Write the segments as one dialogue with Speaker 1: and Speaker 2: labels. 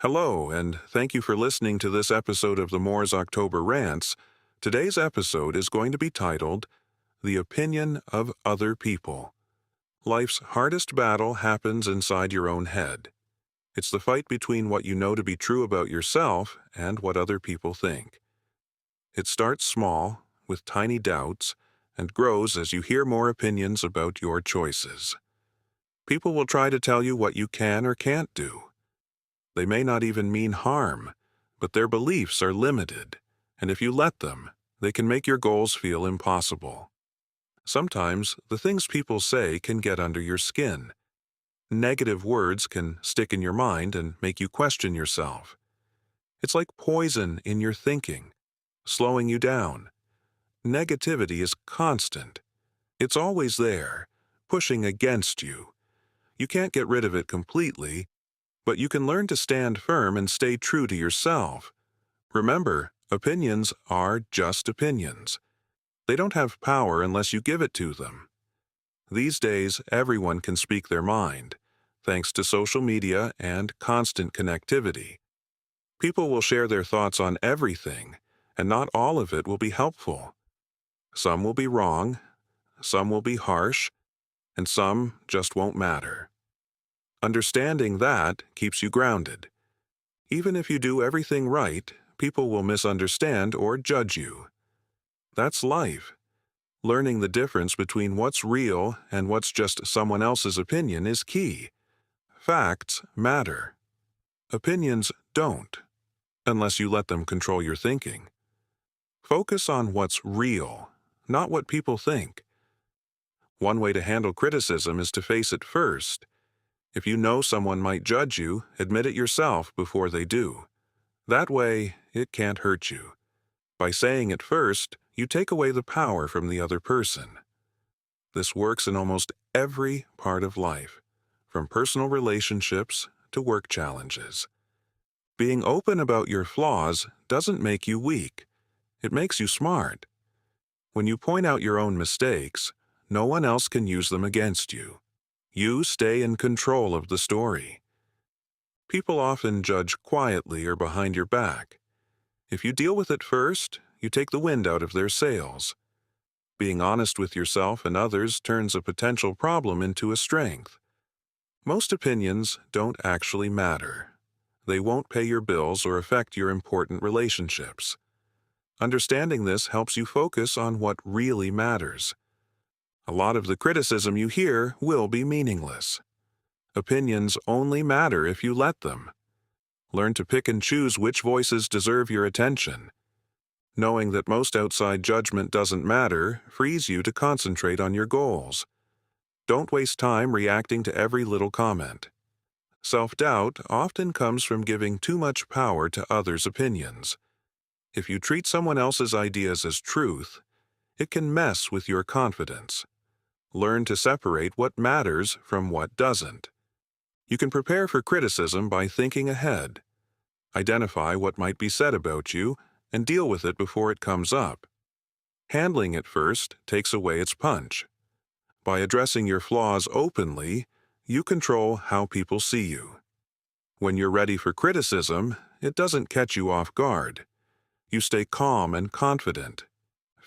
Speaker 1: Hello, and thank you for listening to this episode of the Moore's October Rants. Today's episode is going to be titled, The Opinion of Other People. Life's hardest battle happens inside your own head. It's the fight between what you know to be true about yourself and what other people think. It starts small, with tiny doubts, and grows as you hear more opinions about your choices. People will try to tell you what you can or can't do. They may not even mean harm, but their beliefs are limited, and if you let them, they can make your goals feel impossible. Sometimes, the things people say can get under your skin. Negative words can stick in your mind and make you question yourself. It's like poison in your thinking, slowing you down. Negativity is constant. It's always there, pushing against you. You can't get rid of it completely, but you can learn to stand firm and stay true to yourself. Remember, opinions are just opinions. They don't have power unless you give it to them. These days, everyone can speak their mind, thanks to social media and constant connectivity. People will share their thoughts on everything, and not all of it will be helpful. Some will be wrong, some will be harsh, and some just won't matter. Understanding that keeps you grounded. Even if you do everything right, people will misunderstand or judge you. That's life. Learning the difference between what's real and what's just someone else's opinion is key. Facts matter. Opinions don't, unless you let them control your thinking. Focus on what's real, not what people think. One way to handle criticism is to face it first. If you know someone might judge you, admit it yourself before they do. That way, it can't hurt you. By saying it first, you take away the power from the other person. This works in almost every part of life, from personal relationships to work challenges. Being open about your flaws doesn't make you weak. It makes you smart. When you point out your own mistakes, no one else can use them against you. You stay in control of the story. People often judge quietly or behind your back. If you deal with it first, you take the wind out of their sails. Being honest with yourself and others turns a potential problem into a strength. Most opinions don't actually matter. They won't pay your bills or affect your important relationships. Understanding this helps you focus on what really matters. A lot of the criticism you hear will be meaningless. Opinions only matter if you let them. Learn to pick and choose which voices deserve your attention. Knowing that most outside judgment doesn't matter frees you to concentrate on your goals. Don't waste time reacting to every little comment. Self-doubt often comes from giving too much power to others' opinions. If you treat someone else's ideas as truth, it can mess with your confidence. Learn to separate what matters from what doesn't. You can prepare for criticism by thinking ahead. Identify what might be said about you and deal with it before it comes up. Handling it first takes away its punch. By addressing your flaws openly, you control how people see you. When you're ready for criticism, it doesn't catch you off guard. You stay calm and confident.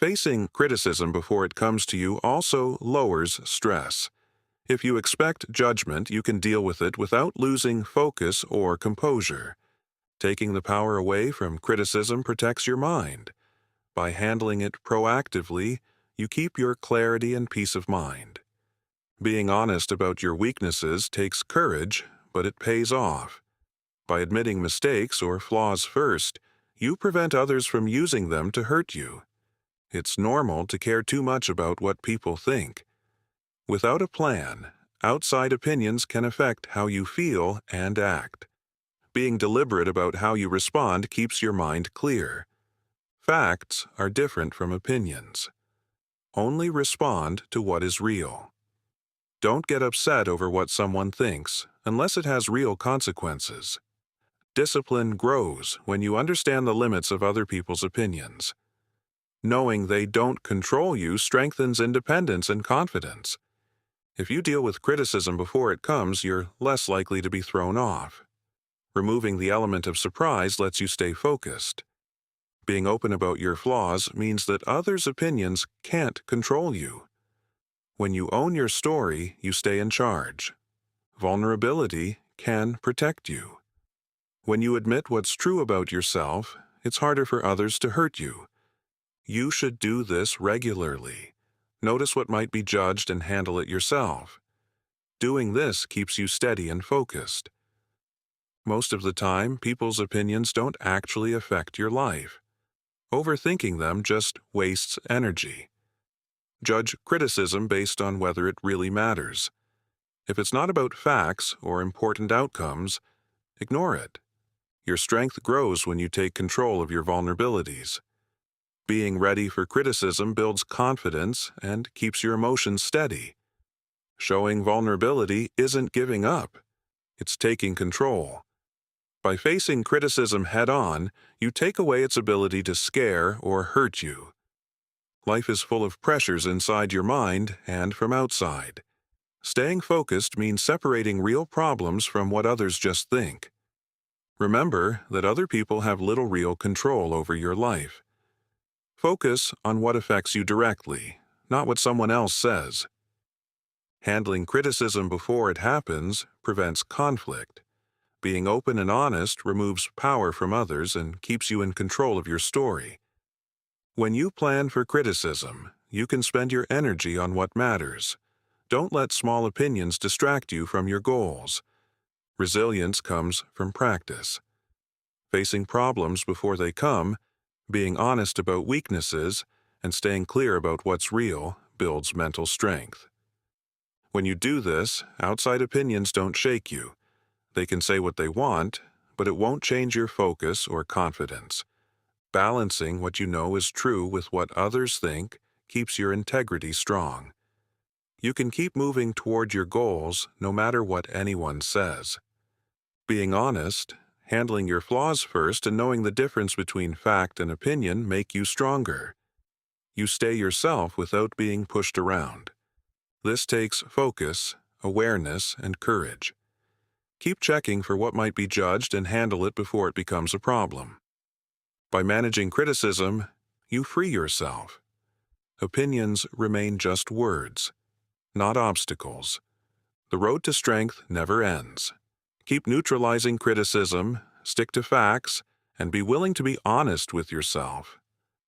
Speaker 1: Facing criticism before it comes to you also lowers stress. If you expect judgment, you can deal with it without losing focus or composure. Taking the power away from criticism protects your mind. By handling it proactively, you keep your clarity and peace of mind. Being honest about your weaknesses takes courage, but it pays off. By admitting mistakes or flaws first, you prevent others from using them to hurt you. It's normal to care too much about what people think. Without a plan, outside opinions can affect how you feel and act. Being deliberate about how you respond keeps your mind clear. Facts are different from opinions. Only respond to what is real. Don't get upset over what someone thinks unless it has real consequences. Discipline grows when you understand the limits of other people's opinions. Knowing they don't control you strengthens independence and confidence. If you deal with criticism before it comes, you're less likely to be thrown off. Removing the element of surprise lets you stay focused. Being open about your flaws means that others' opinions can't control you. When you own your story, you stay in charge. Vulnerability can protect you. When you admit what's true about yourself, it's harder for others to hurt you. You should do this regularly. Notice what might be judged and handle it yourself. Doing this keeps you steady and focused. Most of the time, people's opinions don't actually affect your life. Overthinking them just wastes energy. Judge criticism based on whether it really matters. If it's not about facts or important outcomes, ignore it. Your strength grows when you take control of your vulnerabilities. Being ready for criticism builds confidence and keeps your emotions steady. Showing vulnerability isn't giving up. It's taking control. By facing criticism head-on, you take away its ability to scare or hurt you. Life is full of pressures inside your mind and from outside. Staying focused means separating real problems from what others just think. Remember that other people have little real control over your life. Focus on what affects you directly, not what someone else says. Handling criticism before it happens prevents conflict. Being open and honest removes power from others and keeps you in control of your story. When you plan for criticism, you can spend your energy on what matters. Don't let small opinions distract you from your goals. Resilience comes from practice. Facing problems before they come, being honest about weaknesses, and staying clear about what's real builds mental strength. When you do this, outside opinions don't shake you. They can say what they want, but it won't change your focus or confidence. Balancing what you know is true with what others think keeps your integrity strong. You can keep moving toward your goals no matter what anyone says. Being honest, handling your flaws first, and knowing the difference between fact and opinion make you stronger. You stay yourself without being pushed around. This takes focus, awareness, and courage. Keep checking for what might be judged and handle it before it becomes a problem. By managing criticism, you free yourself. Opinions remain just words, not obstacles. The road to strength never ends. Keep neutralizing criticism, stick to facts, and be willing to be honest with yourself.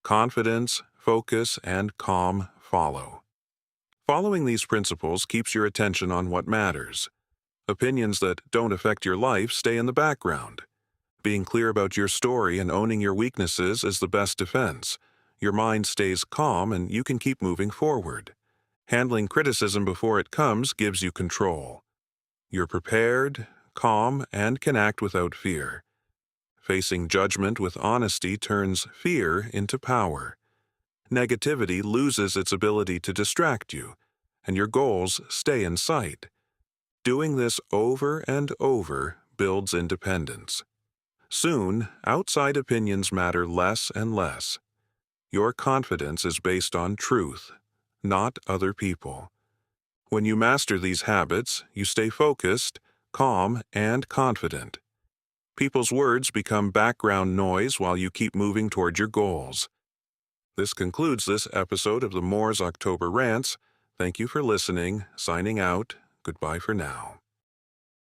Speaker 1: Confidence, focus, and calm follow. Following these principles keeps your attention on what matters. Opinions that don't affect your life stay in the background. Being clear about your story and owning your weaknesses is the best defense. Your mind stays calm and you can keep moving forward. Handling criticism before it comes gives you control. You're prepared, calm, and can act without fear. Facing judgment with honesty turns fear into power. Negativity loses its ability to distract you, and your goals stay in sight. Doing this over and over builds independence. Soon, outside opinions matter less and less. Your confidence is based on truth, not other people. When you master these habits, you stay focused, calm, and confident. People's words become background noise while you keep moving toward your goals. This concludes this episode of the Moores October Rants. Thank you for listening. Signing out. Goodbye for now.